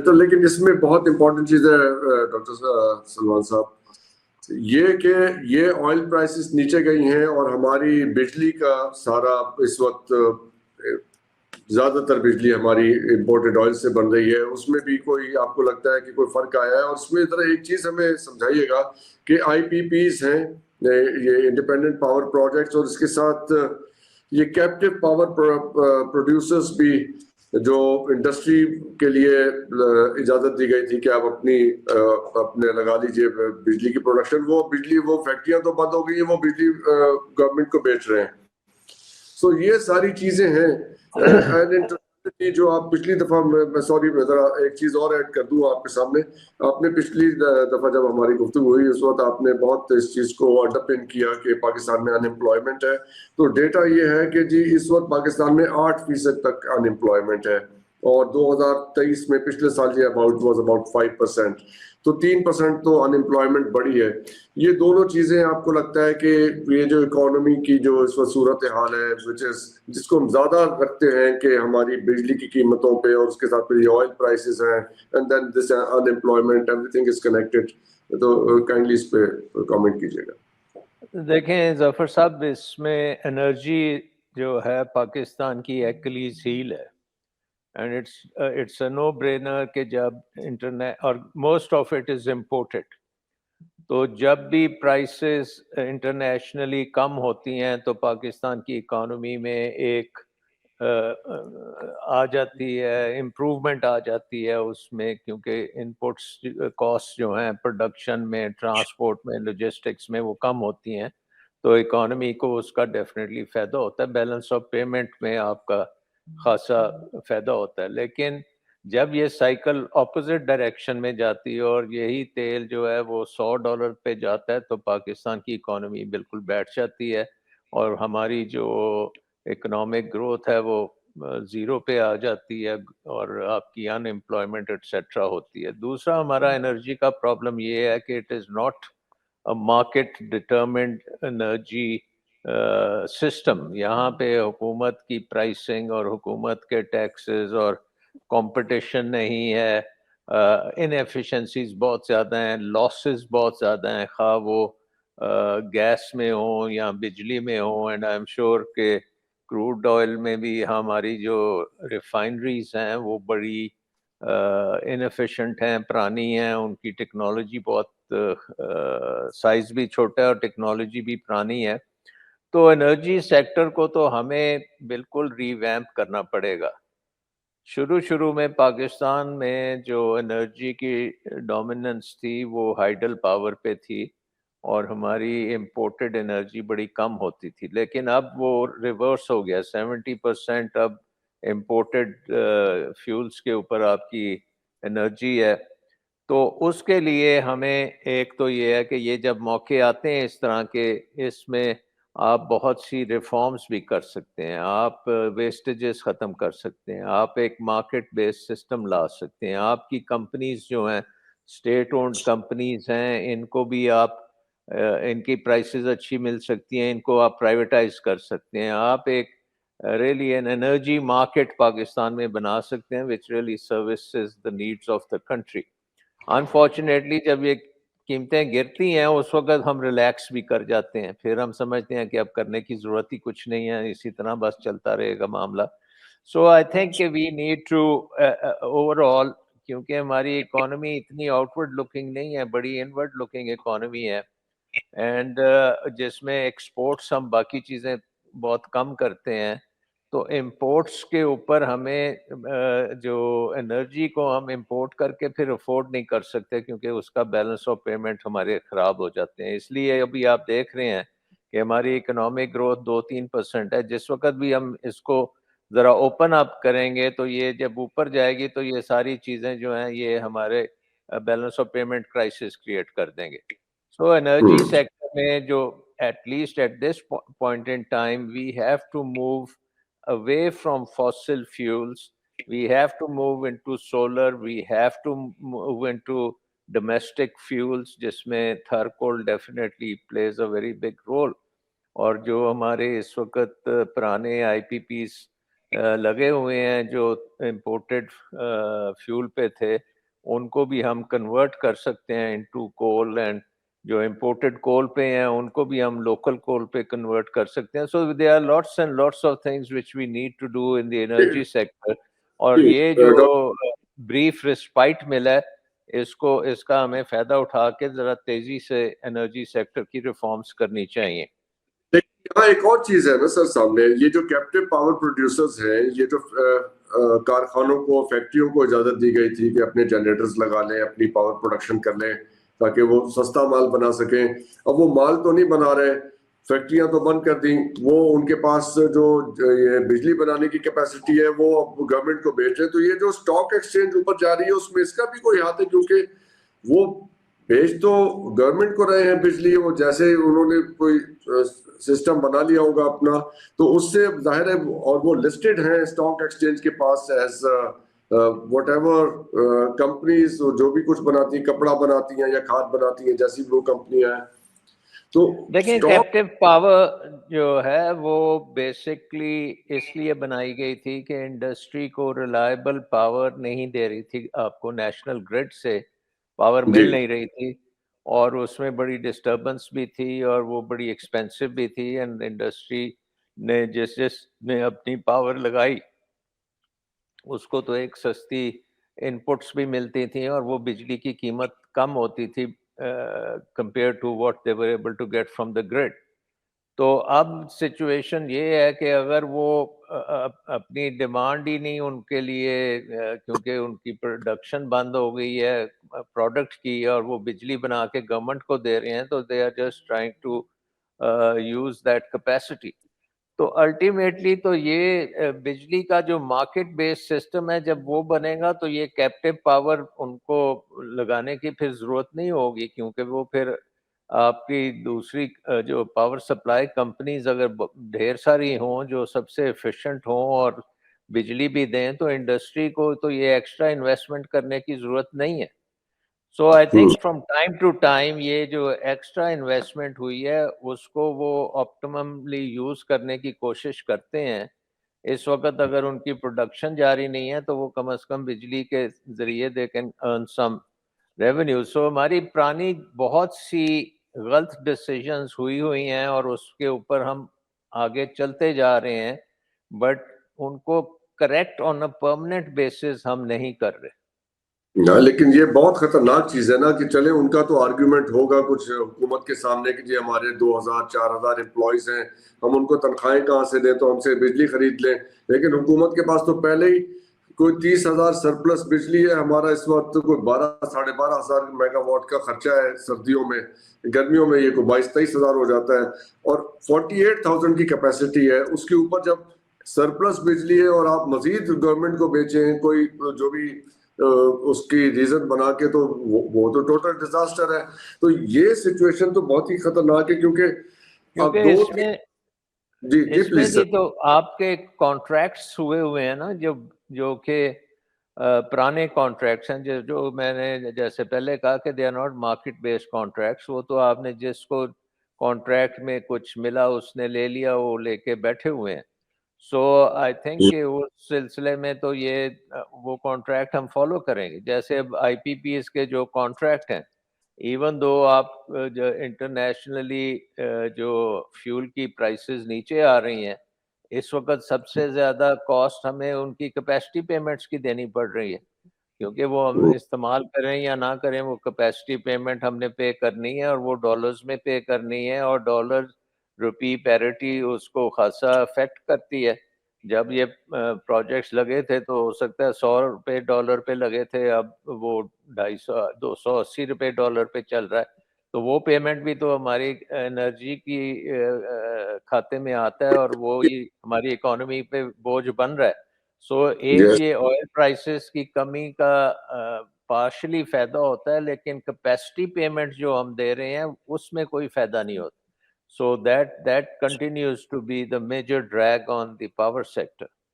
تو لیکن اس میں بہت امپورٹنٹ چیز ہے ڈاکٹر سلمان صاحب، یہ کہ یہ آئل پرائسز نیچے گئی ہیں اور ہماری بجلی کا سارا اس وقت زیادہ تر بجلی ہماری امپورٹڈ آئل سے بن رہی ہے، اس میں بھی کوئی آپ کو لگتا ہے کہ کوئی فرق آیا ہے؟ اور اس میں ذرا ایک چیز ہمیں سمجھائیے گا کہ آئی پی پیز ہیں یہ انڈیپینڈنٹ پاور پروجیکٹس، اور اس کے ساتھ یہ کیپٹیو پاور پروڈیوسرز بھی جو انڈسٹری کے لیے اجازت دی گئی تھی کہ آپ اپنے لگا لیجیے بجلی کی پروڈکشن، وہ بجلی وہ فیکٹریاں تو بند ہو گئی ہیں، وہ بجلی گورنمنٹ کو بیچ رہے ہیں. سو یہ ساری چیزیں ہیں جو آپ پچھلی دفعہ میں سوری ذرا ایک چیز اور ایڈ کر دوں آپ کے سامنے. آپ نے پچھلی دفعہ جب ہماری گفتگو ہوئی اس وقت آپ نے بہت اس چیز کو انڈر پن کیا کہ پاکستان میں ان امپلائمنٹ ہے. تو ڈیٹا یہ ہے کہ جی اس وقت پاکستان میں 8% تک ان امپلائمنٹ ہے، اور 2023 میں پچھلے سال یہ about 5%. تو 3% تو ان امپلائمنٹ بڑی ہے. یہ دونوں چیزیں آپ کو لگتا ہے کہ یہ جو اکانومی کی جو اس وقت صورت حال ہے جس کو ہم زیادہ رکھتے ہیں کہ ہماری بجلی کی قیمتوں پہ اور اس کے ساتھ پھر یہ آئل پرائسز ہیں and then this in employment everything is connected, تو کائنڈلی اس پہ کامنٹ کیجیے گا. دیکھیں ظفر صاحب، اس میں انرجی جو ہے پاکستان کی ایکلیز ہیل ہے، and it's a no brainer کہ جب انٹرنیٹ اور most of it is imported, تو جب بھی پرائسز انٹرنیشنلی کم ہوتی ہیں تو پاکستان کی اکانومی میں ایک آ جاتی ہے امپروومنٹ آ جاتی ہے اس میں، کیونکہ انپٹس کاسٹ جو ہیں پروڈکشن میں، ٹرانسپورٹ میں، لاجسٹکس میں وہ کم ہوتی ہیں، تو اکانومی کو اس کا ڈیفینیٹلی فائدہ ہوتا ہے. بیلنس آف پیمنٹ میں آپ کا خاصا فائدہ ہوتا ہے. لیکن جب یہ سائیکل اپوزٹ ڈائریکشن میں جاتی ہے اور یہی تیل جو ہے وہ $100 پہ جاتا ہے تو پاکستان کی اکانومی بالکل بیٹھ جاتی ہے اور ہماری جو اکنامک گروتھ ہے وہ زیرو پہ آ جاتی ہے اور آپ کی ان امپلائمنٹ ایٹسیٹرا ہوتی ہے. دوسرا ہمارا انرجی کا پرابلم یہ ہے کہ it is not a market determined energy system. یہاں پہ حکومت کی پرائسنگ اور حکومت کے ٹیکسز اور کمپٹیشن نہیں ہے، انیفیشنسیز بہت زیادہ ہیں، لاسز بہت زیادہ ہیں، خواہ وہ گیس میں ہوں یا بجلی میں ہوں. اینڈ آئی ایم شیور کہ کروڈ آئل میں بھی ہماری جو ریفائنریز ہیں وہ بڑی انیفیشنٹ ہیں، پرانی ہیں، ان کی ٹیکنالوجی بہت سائز بھی چھوٹا ہے اور ٹیکنالوجی بھی پرانی ہے. تو انرجی سیکٹر کو تو ہمیں بالکل ری ویمپ کرنا پڑے گا. شروع میں پاکستان میں جو انرجی کی ڈومیننس تھی وہ ہائیڈل پاور پہ تھی اور ہماری امپورٹڈ انرجی بڑی کم ہوتی تھی، لیکن اب وہ ریورس ہو گیا. 70% اب امپورٹڈ فیولز کے اوپر آپ کی انرجی ہے. تو اس کے لیے ہمیں ایک تو یہ ہے کہ یہ جب موقع آتے ہیں اس طرح کے، اس میں آپ بہت سی ریفارمز بھی کر سکتے ہیں، آپ ویسٹیجز ختم کر سکتے ہیں، آپ ایک مارکیٹ بیس سسٹم لا سکتے ہیں. آپ کی کمپنیز جو ہیں اسٹیٹ اونڈ کمپنیز ہیں، ان کو بھی آپ ان کی پرائسز اچھی مل سکتی ہیں، ان کو آپ پرائیویٹائز کر سکتے ہیں. آپ ایک really an energy market Pakistan میں بنا سکتے ہیں which really services the needs of the country. Unfortunately جب یہ قیمتیں گرتی ہیں اس وقت ہم ریلیکس بھی کر جاتے ہیں، پھر ہم سمجھتے ہیں کہ اب کرنے کی ضرورت ہی کچھ نہیں ہے، اسی طرح بس چلتا رہے گا معاملہ. سو آئی تھنک کہ we need to overall, کیونکہ ہماری اکانومی اتنی آؤٹ ورڈ لکنگ نہیں ہے، بڑی انورڈ لکنگ اکانومی ہے، اینڈ جس میں ایکسپورٹس ہم باقی چیزیں بہت کم کرتے ہیں. تو امپورٹس کے اوپر ہمیں جو انرجی کو ہم امپورٹ کر کے پھر افورڈ نہیں کر سکتے، کیونکہ اس کا بیلنس آف پیمنٹ ہمارے خراب ہو جاتے ہیں. اس لیے ابھی آپ دیکھ رہے ہیں کہ ہماری اکنامک گروتھ 2-3% ہے. جس وقت بھی ہم اس کو ذرا اوپن اپ کریں گے تو یہ جب اوپر جائے گی تو یہ ساری چیزیں جو ہیں یہ ہمارے balance of payment crisis create کر دیں گے. سو انرجی سیکٹر میں جو at least at this point in time we have to move away from fossil fuels. We have to move into solar. We have to move into domestic fuels, جس میں thermal definitely plays a very big role. اور جو ہمارے اس وقت پرانے آئی P Ps لگے ہوئے ہیں جو امپورٹڈ فیول پہ تھے، ان کو بھی ہم کنورٹ کر سکتے ہیں انٹو کول, اینڈ جو امپورٹڈ کول پہ ہیں ان کو بھی ہم لوکل کول پہ کنورٹ کر سکتے ہیں. So there are lots and lots of things which we need to do in the energy sector. اور یہ جو بریف رسپائٹ ملا ہے اس کا ہمیں فائدہ اٹھا کے ذرا تیزی سے انرجی سیکٹر کی ریفارمز کرنی چاہیے. یہاں ایک اور چیز ہے نا سر سامنے, یہ جو کیپٹیو پاور پروڈیوسرز ہیں, یہ جو کارخانوں کو, فیکٹریوں کو اجازت دی گئی تھی کہ اپنے جنریٹرز لگا لیں, اپنی پاور پروڈکشن کر لیں تاکہ وہ سستا مال بنا سکیں. اب وہ مال تو نہیں بنا رہے, فیکٹریاں تو بند کر دیں, وہ ان کے پاس جو یہ بجلی بنانے کی کیپیسٹی ہے وہ گورنمنٹ کو بیچ رہے. تو یہ جو اسٹاک ایکسچینج اوپر جا رہی ہے اس میں اس کا بھی کوئی ہاتھ ہے, کیونکہ وہ بیچ تو گورنمنٹ کو رہے ہیں بجلی, وہ جیسے انہوں نے کوئی سسٹم بنا لیا ہوگا اپنا, تو اس سے ظاہر ہے, اور وہ لسٹڈ ہیں اسٹاک ایکسچینج کے پاس ایز واٹ ایور کمپنیز جو بھی کچھ بناتی ہیں, کپڑا بناتی ہیں یا کھاد بناتی ہیں, جیسی وہ کمپنیاں ہیں. تو دیکھیں کیپٹیو پاور جو ہے وہ بیسکلی اس لیے بنائی گئی تھی کہ انڈسٹری کو ریلائبل پاور نہیں دے رہی تھی, آپ کو نیشنل گرڈ سے پاور مل نہیں رہی تھی, اور اس میں بڑی ڈسٹربنس بھی تھی اور وہ بڑی ایکسپینسو بھی تھی. اینڈ انڈسٹری نے جس نے اپنی پاور لگائی اس کو تو ایک سستی ان پٹس بھی ملتی تھیں اور وہ بجلی کی قیمت کم ہوتی تھی compared to what they were able to get from the grid. تو اب سچویشن یہ ہے کہ اگر وہ اپنی ڈیمانڈ ہی نہیں ان کے لیے, کیونکہ ان کی پروڈکشن بند ہو گئی ہے پروڈکٹ کی, اور وہ بجلی بنا کے گورنمنٹ کو دے رہے ہیں, تو they are just trying to use that capacity. تو الٹیمیٹلی تو یہ بجلی کا جو مارکیٹ بیس سسٹم ہے جب وہ بنے گا تو یہ کیپٹیو پاور ان کو لگانے کی پھر ضرورت نہیں ہوگی, کیونکہ وہ پھر آپ کی دوسری جو پاور سپلائی کمپنیز اگر ڈھیر ساری ہوں جو سب سے ایفیشینٹ ہوں اور بجلی بھی دیں, تو انڈسٹری کو تو یہ ایکسٹرا انویسٹمنٹ کرنے کی ضرورت نہیں ہے. So I think from time to time یہ جو ایکسٹرا انویسٹمنٹ ہوئی ہے اس کو وہ آپٹیمملی یوز کرنے کی کوشش کرتے ہیں. اس وقت اگر ان کی پروڈکشن جاری نہیں ہے تو وہ کم از کم بجلی کے ذریعے they can earn some revenue. سو ہماری پرانی بہت سی غلط ڈیسیژنز ہوئی ہیں اور اس کے اوپر ہم آگے چلتے جا رہے ہیں, بٹ ان کو correct on a permanent basis ہم نہیں کر رہے. لیکن یہ بہت خطرناک چیز ہے نا کہ چلے ان کا تو آرگیومنٹ ہوگا کچھ حکومت کے سامنے کہ جی ہمارے 2000-4000 امپلائیز ہیں, ہم ان کو تنخواہیں کہاں سے دیں, تو ہم سے بجلی خرید لیں. لیکن حکومت کے پاس تو پہلے ہی کوئی 30,000 سرپلس بجلی ہے, ہمارا اس وقت کوئی 12,000-12,500 میگا واٹ کا خرچہ ہے سردیوں میں, گرمیوں میں یہ کوئی 22,000-23,000 ہو جاتا ہے, اور 48,000 کی کیپیسٹی ہے. اس کے اوپر جب سرپلس بجلی ہے اور آپ مزید گورنمنٹ کو بیچیں کوئی جو بھی اس کی ریزن بنا کے, تو وہ تو ٹوٹل ڈیزاسٹر ہے. تو یہ سچویشن تو بہت ہی خطرناک ہے, کیونکہ اس میں جی اس میں پلیز بھی سر. تو آپ کے کانٹریکٹس ہوئے ہیں نا جو کہ پرانے کانٹریکٹس ہیں, جو میں نے جیسے پہلے کہا کہ they are not market based contracts. وہ تو آپ نے جس کو کانٹریکٹ میں کچھ ملا اس نے لے لیا, وہ لے کے بیٹھے ہوئے ہیں. سو آئی تھنک کہ اس سلسلے میں تو یہ وہ کانٹریکٹ ہم فالو کریں گے. جیسے اب آئی پی پی ایس کے جو کانٹریکٹ ہیں, ایون دو آپ جو انٹرنیشنلی جو فیول کی پرائسز نیچے آ رہی ہیں, اس وقت سب سے زیادہ کاسٹ ہمیں ان کی کیپیسٹی پیمنٹس کی دینی پڑ رہی ہے, کیونکہ وہ ہم استعمال کریں یا نہ کریں وہ کیپیسٹی پیمنٹ ہم نے پے کرنی ہے, اور وہ ڈالرز میں پے کرنی ہے, اور ڈالر روپی پیرٹی اس کو خاصا افیکٹ کرتی ہے. جب یہ پروجیکٹس لگے تھے تو ہو سکتا ہے $100 پہ لگے تھے, اب وہ 280 روپے پہ چل رہا ہے. تو وہ پیمنٹ بھی تو ہماری انرجی کی کھاتے میں آتا ہے, اور وہ ہماری اکانومی پہ بوجھ بن رہا ہے. سو یہ آئل پرائسز کی کمی کا پارشلی فائدہ ہوتا ہے, لیکن کیپیسٹی پیمنٹ جو ہم دے رہے ہیں اس میں کوئی فائدہ نہیں ہوتا. So that continues to be the major drag on the power sector.